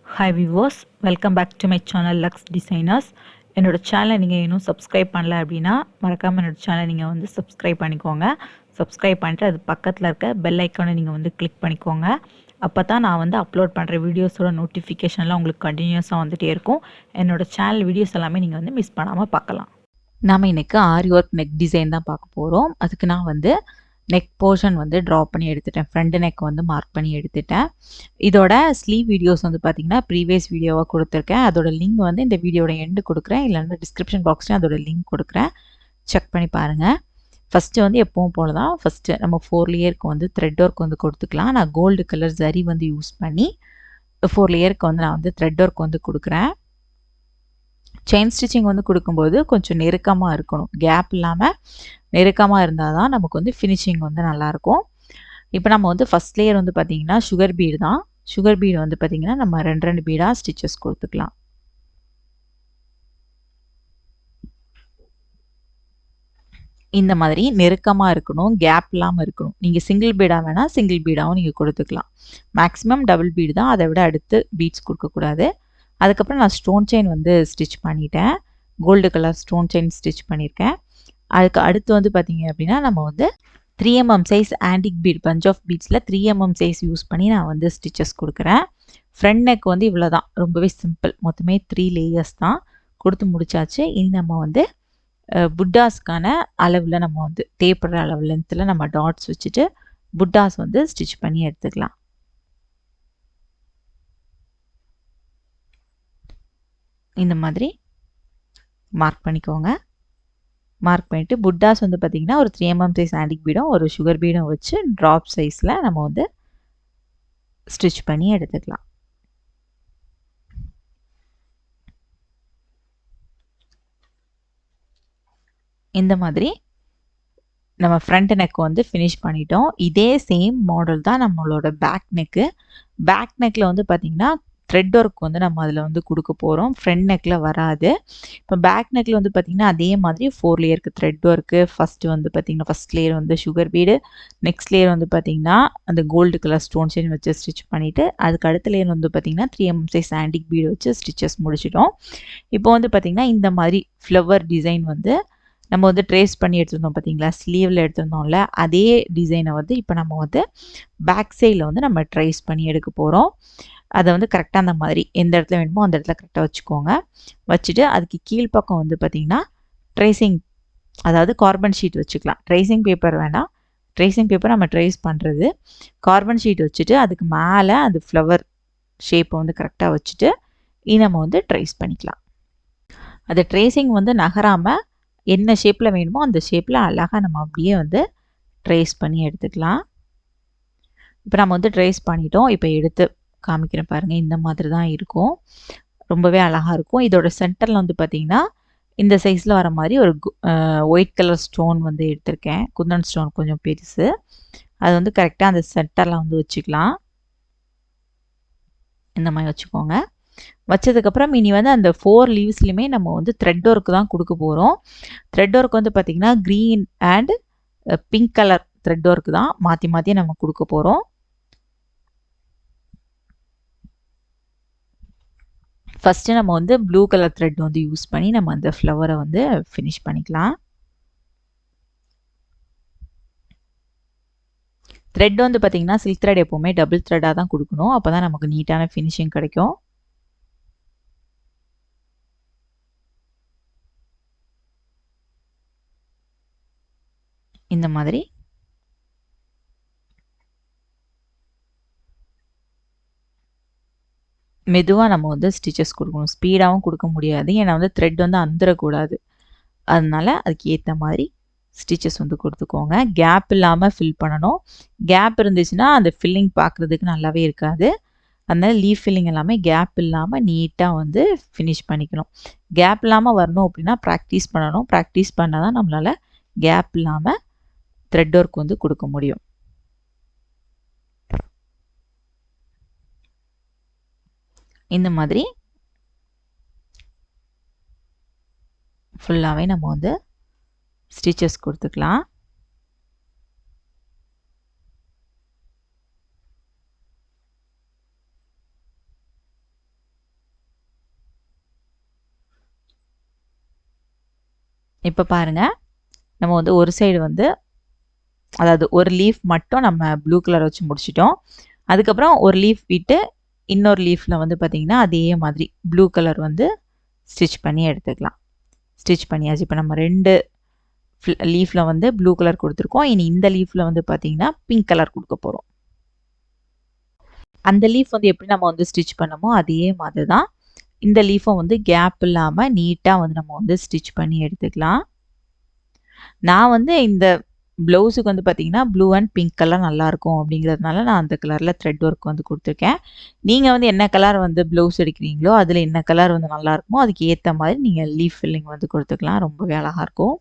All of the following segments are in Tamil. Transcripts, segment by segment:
Hi viewers, welcome back to my channel Lux Designers. என்னோட சேனலை நீங்கள் இன்னும் சப்ஸ்கிரைப் பண்ணல அப்படின்னா மறக்காமல் என்னோட சேனலை நீங்கள் வந்து சப்ஸ்கிரைப் பண்ணிக்கோங்க. சப்ஸ்கிரைப் பண்ணிட்டு அது பக்கத்தில் இருக்க பெல் ஐக்கானை நீங்கள் வந்து கிளிக் பண்ணிக்கோங்க. அப்போ தான் நான் வந்து அப்லோட் பண்ணுற வீடியோஸோட நோட்டிஃபிகேஷன்லாம் உங்களுக்கு கண்டினியூஸாக வந்துகிட்டே இருக்கும். என்னோட சேனல் வீடியோஸ் எல்லாமே நீங்கள் வந்து மிஸ் பண்ணாமல் பார்க்கலாம். நாம் இன்றைக்கி ஆரி ஒர்க் நெக் டிசைன் தான் பார்க்க போகிறோம். அதுக்கு நான் வந்து நெக் போர்ஷன் வந்து ட்ரா பண்ணி எடுத்துட்டேன். ஃப்ரண்ட் நெக் வந்து மார்க் பண்ணி எடுத்துட்டேன். இதோட ஸ்லீவ் வீடியோஸ் வந்து பார்த்திங்கன்னா ப்ரீவியஸ் வீடியோவாக கொடுத்துருக்கேன். அதோட லிங்க் வந்து இந்த வீடியோட எண்டு கொடுக்குறேன், இல்லைன்னா டிஸ்கிரிப்ஷன் பாக்ஸ்லேயும் அதோட லிங்க் கொடுக்குறேன், செக் பண்ணி பாருங்கள். ஃபஸ்ட்டு வந்து எப்பவும் போல தான் ஃபஸ்ட்டு நம்ம 4 லேயருக்கு வந்து த்ரெட் ஒர்க் வந்து கொடுத்துக்கலாம். நான் கோல்டு கலர் ஜரி வந்து யூஸ் பண்ணி 4 லேயருக்கு வந்து நான் வந்து த்ரெட் ஒர்க் வந்து கொடுக்குறேன். செயின் ஸ்டிச்சிங் வந்து கொடுக்கும்போது கொஞ்சம் நெருக்கமாக இருக்கணும், கேப் இல்லாமல் நெருக்கமாக இருந்தால் தான் நமக்கு வந்து ஃபினிஷிங் வந்து நல்லாயிருக்கும். இப்போ நம்ம வந்து ஃபஸ்ட் லேயர் வந்து பார்த்திங்கன்னா சுகர் பீடு தான். சுகர் பீடு வந்து பார்த்திங்கன்னா நம்ம 2 பீடாக ஸ்டிச்சஸ் கொடுத்துக்கலாம். இந்த மாதிரி நெருக்கமாக இருக்கணும், கேப் இல்லாமல் இருக்கணும். நீங்கள் சிங்கிள் பீடாக வேணால் சிங்கிள் பீடாகவும் நீங்கள் கொடுத்துக்கலாம். மேக்ஸிமம் டபுள் பீடு தான், அதை விட அடுத்து பீட்ஸ் கொடுக்கக்கூடாது. அதுக்கப்புறம் நான் ஸ்டோன் செயின் வந்து ஸ்டிச் பண்ணிட்டேன். Gold colour stone chain stitch பண்ணியிருக்கேன். அதுக்கு அடுத்து வந்து பார்த்திங்க அப்படின்னா நம்ம வந்து 3 mm size antique bead punch of பீட்ஸில் 3 mm சைஸ் யூஸ் பண்ணி நான் வந்து ஸ்டிச்சஸ் கொடுக்குறேன். ஃப்ரண்ட் நெக் வந்து இவ்வளோ தான், ரொம்பவே சிம்பிள். மொத்தமே 3 லேயர்ஸ் தான் கொடுத்து முடிச்சாச்சு. இனி நம்ம வந்து புட்டாஸ்க்கான அளவில் நம்ம வந்து தேப்படுற அளவு லென்த்தில் நம்ம டாட்ஸ் வச்சுட்டு புட்டாஸ் வந்து ஸ்டிச் பண்ணி எடுத்துக்கலாம். இந்த மாதிரி மார்க் பண்ணிக்கோங்க. மார்க் பண்ணிவிட்டு புட்டாஸ் வந்து பார்த்திங்கன்னா ஒரு 3 mm சைஸ் ஆன்டிக் பீடும் ஒரு சுகர் பீடும் வச்சு ட்ராப் சைஸில் நம்ம வந்து ஸ்டிச் பண்ணி எடுத்துக்கலாம். இந்த மாதிரி நம்ம ஃப்ரண்ட் நெக் வந்து ஃபினிஷ் பண்ணிட்டோம். இதே சேம் மாடல் தான் நம்மளோட பேக் நெக்கு. பேக் நெக்கில் வந்து பார்த்திங்கன்னா த்ரெட் ஒர்க் வந்து நம்ம அதில் வந்து கொடுக்க போகிறோம். ஃப்ரண்ட் நெக்கில் வராது. இப்போ பேக் நெக்கில் வந்து பார்த்திங்கன்னா அதே மாதிரி 4 லேயருக்கு த்ரெட் ஒர்க்கு. ஃபஸ்ட்டு வந்து பார்த்திங்கன்னா ஃபஸ்ட் லேயர் வந்து சுகர் பீடு, நெக்ஸ்ட் லேயர் வந்து பார்த்திங்கன்னா அந்த கோல்டு கலர் ஸ்டோன் செயின் வச்சு ஸ்டிச் பண்ணிவிட்டு அதுக்கு அடுத்த லேயர் வந்து பார்த்திங்கன்னா 3 mm சைஸ் ஆன்டிக் பீடு வச்சு ஸ்டிச்சஸ் முடிச்சிட்டோம். இப்போ வந்து பார்த்திங்கன்னா இந்த மாதிரி ஃப்ளவர் டிசைன் வந்து நம்ம வந்து ட்ரேஸ் பண்ணி எடுத்துருந்தோம் பார்த்தீங்களா, ஸ்லீவில் எடுத்துருந்தோம்ல, அதே டிசைனை வந்து இப்போ நம்ம வந்து பேக் சைடில் வந்து நம்ம ட்ரேஸ் பண்ணி எடுக்க போகிறோம். அதை வந்து கரெக்டாக அந்த மாதிரி எந்த இடத்துல வேணுமோ அந்த இடத்துல கரெக்டாக வச்சுக்கோங்க. வச்சுட்டு அதுக்கு கீழ்ப்பக்கம் வந்து பார்த்திங்கன்னா ட்ரேசிங், அதாவது கார்பன் ஷீட் வச்சுக்கலாம். ட்ரேசிங் பேப்பர் வேண்டாம், ட்ரேசிங் பேப்பர் நம்ம ட்ரேஸ் பண்ணுறது. கார்பன் ஷீட் வச்சுட்டு அதுக்கு மேலே அந்த ஃப்ளவர் ஷேப்பை வந்து கரெக்டாக வச்சுட்டு நம்ம வந்து ட்ரேஸ் பண்ணிக்கலாம். அது ட்ரேசிங் வந்து நகராமல் என்ன ஷேப்பில் வேணுமோ அந்த ஷேப்பில் அழகாக நம்ம அப்படியே வந்து ட்ரேஸ் பண்ணி எடுத்துக்கலாம். இப்போ நம்ம வந்து ட்ரேஸ் பண்ணிட்டோம். இப்போ எடுத்து காமிக்கிறேன் பாருங்கள், இந்த மாதிரி தான் இருக்கும். ரொம்பவே அழகாக இருக்கும். இதோட சென்டரில் வந்து பார்த்திங்கன்னா இந்த சைஸில் வர மாதிரி ஒரு ஒயிட் கலர் ஸ்டோன் வந்து எடுத்திருக்கேன். குந்தன் ஸ்டோன் கொஞ்சம் பெருசு. அது வந்து கரெக்டாக அந்த சென்டரில் வந்து வச்சுக்கலாம். இந்த மாதிரி வச்சுக்கோங்க. வச்சதுக்கப்புறம் இனி வந்து அந்த 4 லீவ்ஸ்லையுமே நம்ம வந்து த்ரெட் ஒர்க் தான் கொடுக்க போகிறோம். த்ரெட் ஒர்க் வந்து பார்த்திங்கன்னா green and pink colour thread work தான் மாற்றி மாற்றி நம்ம கொடுக்க போகிறோம். ஃபஸ்ட்டு நம்ம வந்து ப்ளூ கலர் த்ரெட் வந்து யூஸ் பண்ணி நம்ம அந்த ஃப்ளவரை வந்து ஃபினிஷ் பண்ணிக்கலாம். த்ரெட் வந்து பார்த்திங்கன்னா சில்க் த்ரெட் எப்போவுமே டபுள் த்ரெட்டாக தான் கொடுக்கணும், அப்போ தான் நமக்கு நீட்டான ஃபினிஷிங் கிடைக்கும். இந்த மாதிரி மெதுவாக நம்ம வந்து ஸ்டிச்சஸ் கொடுக்கணும். ஸ்பீடாகவும் கொடுக்க முடியாது, ஏன்னா வந்து த்ரெட் வந்து அந்துடக்கூடாது. அதனால அதுக்கு ஏற்ற மாதிரி ஸ்டிச்சஸ் வந்து கொடுத்துக்கோங்க. கேப் இல்லாமல் ஃபில் பண்ணணும். கேப் இருந்துச்சுன்னா அந்த ஃபில்லிங் பார்க்குறதுக்கு நல்லாவே இருக்காது. அதனால் லீவ் ஃபில்லிங் எல்லாமே கேப் இல்லாமல் நீட்டாக வந்து ஃபினிஷ் பண்ணிக்கணும். கேப் இல்லாமல் வரணும் அப்படின்னா ப்ராக்டிஸ் பண்ணணும். ப்ராக்டிஸ் பண்ணால் தான் நம்மளால் கேப் இல்லாமல் த்ரெட் ஒர்க் வந்து கொடுக்க முடியும். இந்த மாதிரி ஃபுல்லாகவே நம்ம வந்து ஸ்டிச்சஸ் கொடுத்துக்கலாம். இப்போ பாருங்கள், நம்ம வந்து ஒரு சைடு வந்து அதாவது ஒரு லீஃப் மட்டும் நம்ம ப்ளூ கலர் வச்சு முடிச்சிட்டோம். அதுக்கப்புறம் ஒரு லீஃப் விட்டு இன்னொரு லீஃபில் வந்து பார்த்திங்கன்னா அதே மாதிரி ப்ளூ கலர் வந்து ஸ்டிச் பண்ணி எடுத்துக்கலாம். ஸ்டிச் பண்ணியாச்சு. இப்போ நம்ம 2 லீஃபில் வந்து ப்ளூ கலர் கொடுத்துருக்கோம். இனி இந்த லீஃபில் வந்து பார்த்திங்கன்னா பிங்க் கலர் கொடுக்க போகிறோம். அந்த லீஃப் வந்து எப்படி நம்ம வந்து ஸ்டிச் பண்ணமோ அதே மாதிரி தான் இந்த லீஃபை வந்து கேப் இல்லாமல் நீட்டாக வந்து நம்ம வந்து ஸ்டிச் பண்ணி எடுத்துக்கலாம். நான் வந்து இந்த ப்ளவுஸுக்கு வந்து பார்த்திங்கன்னா ப்ளூ அண்ட் பிங்க் கலர் நல்லாயிருக்கும் அப்படிங்கிறதுனால நான் அந்த கலரில் த்ரெட் ஒர்க் வந்து கொடுத்துருக்கேன். நீங்கள் வந்து என்ன கலர் வந்து ப்ளவுஸ் எடுக்கிறீங்களோ அதில் என்ன கலர் வந்து நல்லாயிருக்குமோ அதுக்கு ஏற்ற மாதிரி நீங்கள் லீஃப் ஃபில்லிங் வந்து கொடுத்துக்கலாம். ரொம்பவே அழகாக இருக்கும்.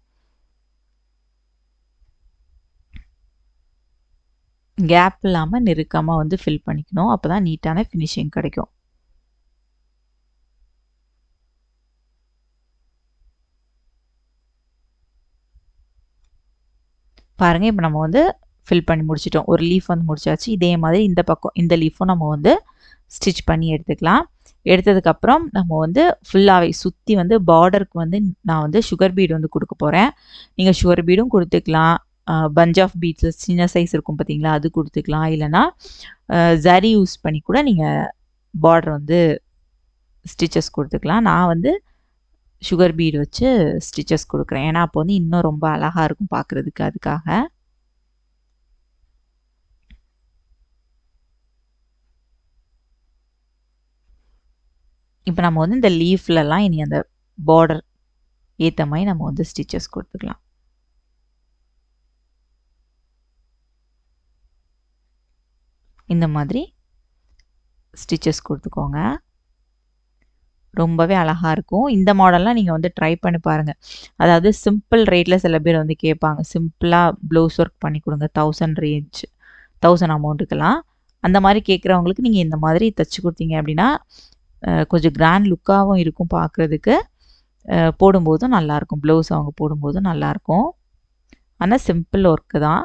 கேப் இல்லாமல் நெருக்கமாக வந்து ஃபில் பண்ணிக்கணும். அப்போ தான் நீட்டான ஃபினிஷிங் கிடைக்கும். பாருங்கள், இப்போ நம்ம வந்து ஃபில் பண்ணி முடிச்சிட்டோம். ஒரு லீஃப் வந்து முடிச்சாச்சு. இதே மாதிரி இந்த பக்கம் இந்த லீஃபும் நம்ம வந்து ஸ்டிச் பண்ணி எடுத்துக்கலாம். எடுத்ததுக்கப்புறம் நம்ம வந்து ஃபுல்லாகவே சுற்றி வந்து பார்டருக்கு வந்து நான் வந்து சுகர் பீடு வந்து கொடுக்க போகிறேன். நீங்கள் சுகர் பீடும் கொடுத்துக்கலாம். பஞ்ச் ஆஃப் பீட்ஸ் சின்ன சைஸ் இருக்கும் பார்த்தீங்களா, அது கொடுத்துக்கலாம். இல்லைனா ஜரி யூஸ் பண்ணி கூட நீங்கள் பார்டர் வந்து ஸ்டிச்சஸ் கொடுத்துக்கலாம். நான் வந்து சுகர் பீடு வச்சு ஸ்டிச்சஸ் கொடுக்குறேன். ஏன்னா அப்போ வந்து இன்னும் ரொம்ப அழகாக இருக்கும் பார்க்குறதுக்கு, அதுக்காக. இப்போ நம்ம வந்து இந்த லீஃப்லலாம் இனி அந்த பார்டர் ஏற்ற மாதிரி நம்ம வந்து ஸ்டிச்சஸ் கொடுத்துக்கலாம். இந்த மாதிரி ஸ்டிச்சஸ் கொடுத்துக்கோங்க. ரொம்பவே அழகாக இருக்கும். இந்த மாடல்லாம் நீங்கள் வந்து ட்ரை பண்ணி பாருங்கள். அதாவது சிம்பிள் ரேட்டில் சில பேர் வந்து கேட்பாங்க. சிம்பிளாக ப்ளவுஸ் ஒர்க் பண்ணி கொடுங்க 1000 அமௌண்ட்டுக்கெல்லாம். அந்த மாதிரி கேட்குறவங்களுக்கு நீங்கள் இந்த மாதிரி தைச்சி கொடுத்தீங்க அப்படின்னா கொஞ்சம் கிராண்ட் லுக்காகவும் இருக்கும் பார்க்குறதுக்கு. போடும்போதும் நல்லாயிருக்கும். ப்ளவுஸ் அவங்க போடும்போதும் நல்லாயிருக்கும். ஆனால் சிம்பிள் ஒர்க்கு தான்.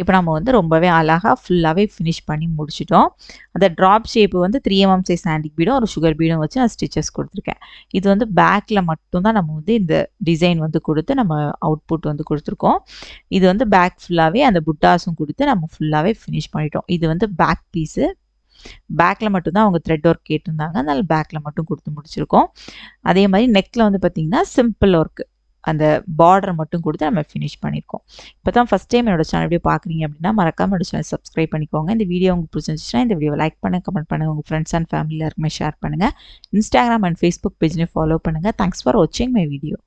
இப்போ நம்ம வந்து ரொம்பவே அழகாக ஃபுல்லாகவே ஃபினிஷ் பண்ணி முடிச்சிட்டோம். அந்த ட்ராப் ஷேப்பு வந்து 3 mm சைஸ் ஹேண்டிக் பீடும் ஒரு சுகர் பீடும் வச்சு நான் ஸ்டிச்சஸ் கொடுத்துருக்கேன். இது வந்து பேக்கில் மட்டும்தான் நம்ம வந்து இந்த டிசைன் வந்து கொடுத்து நம்ம அவுட்புட் வந்து கொடுத்துருக்கோம். இது வந்து பேக் ஃபுல்லாகவே அந்த புட்டாஸும் கொடுத்து நம்ம ஃபுல்லாகவே ஃபினிஷ் பண்ணிட்டோம். இது வந்து பேக் பீஸு. பேக்கில் மட்டும்தான் அவங்க த்ரெட் ஒர்க் கேட்டிருந்தாங்க. அதனால் பேக்கில் மட்டும் கொடுத்து முடிச்சிருக்கோம். அதே மாதிரி நெக்கில் வந்து பார்த்திங்கன்னா சிம்பிள் ஒர்க்கு அந்த பார்டர் மட்டும் கொடுத்து நம்ம ஃபினிஷ் பண்ணியிருக்கோம். இப்போ தான் ஃபஸ்ட் டைம் என்னோட சேனல் எப்படி பார்க்குறீங்க அப்படின்னா மறக்காமல் என்னோட சேனல் சப்ஸ்கிரைப் பண்ணிக்கோங்க. இந்த வீடியோ உங்களுக்கு பிடிச்சிருந்துச்சுன்னா இந்த வீடியோ லைக் பண்ணுங்கள், கமெண்ட் பண்ணுங்கள், உங்கள் ஃப்ரெண்ட்ஸ் அண்ட் ஃபேமிலி எல்லாருக்குமே ஷேர் பண்ணுங்கள். இன்ஸ்டாகிராம் அண்ட் ஃபேஸ்புக் பேஜ்லேயும் ஃபாலோ பண்ணுங்கள். தேங்க்ஸ் ஃபார் வாட்சிங் மை வீடியோ.